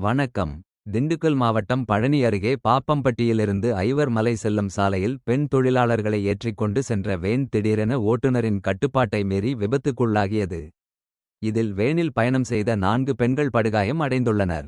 வணக்கம். திண்டுக்கல் மாவட்டம் பழனி அருகே பாப்பம்பட்டியிலிருந்து ஐவர் மலை செல்லும் சாலையில் பெண் தொழிலாளர்களை ஏற்றிக்கொண்டு சென்ற வேன் திடீரென ஓட்டுநரின் கட்டுப்பாட்டை மீறி விபத்துக்குள்ளாகியது. இதில் வேனில் பயணம் செய்த 4 பெண்கள் படுகாயம் அடைந்துள்ளனர்.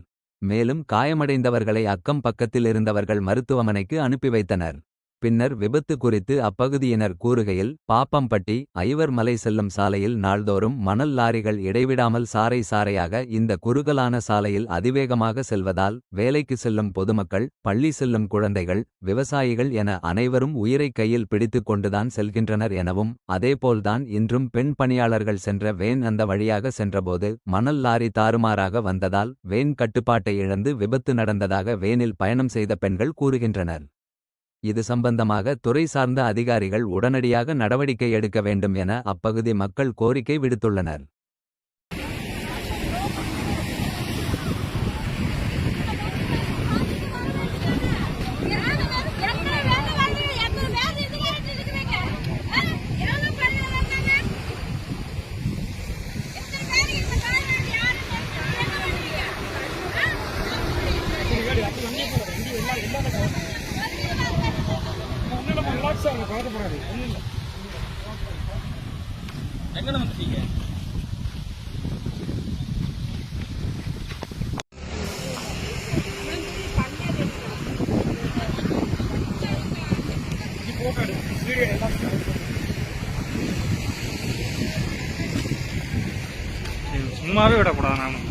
மேலும் காயமடைந்தவர்களை அக்கம் பக்கத்தில் இருந்தவர்கள் மருத்துவமனைக்கு அனுப்பி வைத்தனர். பின்னர் விபத்து குறித்து அப்பகுதியினர் கூறுகையில், பாப்பம்பட்டி ஐவர் மலை செல்லும் சாலையில் நாள்தோறும் மணல் லாரிகள் இடைவிடாமல் சாறை சாறையாக இந்த குறுகலான சாலையில் அதிவேகமாக செல்வதால் வேலைக்கு செல்லும் பொதுமக்கள், பள்ளி செல்லும் குழந்தைகள், விவசாயிகள் என அனைவரும் உயிரை கையில் பிடித்துக் கொண்டுதான் செல்கின்றனர் எனவும், அதேபோல்தான் இன்றும் பெண் பணியாளர்கள் சென்ற வேன் அந்த வழியாக சென்றபோது மணல் லாரி தாறுமாறாக வந்ததால் வேன் கட்டுப்பாட்டை இழந்து விபத்து நடந்ததாக வேனில் பயணம் செய்த பெண்கள் கூறுகின்றனர். இது சம்பந்தமாக துறை சார்ந்த அதிகாரிகள் உடனடியாக நடவடிக்கை எடுக்க வேண்டும் என அப்பகுதி மக்கள் கோரிக்கை விடுத்துள்ளனர். எங்க வந்துட்டீங்க? சும்மாவே விடக்கூடாது. நானும்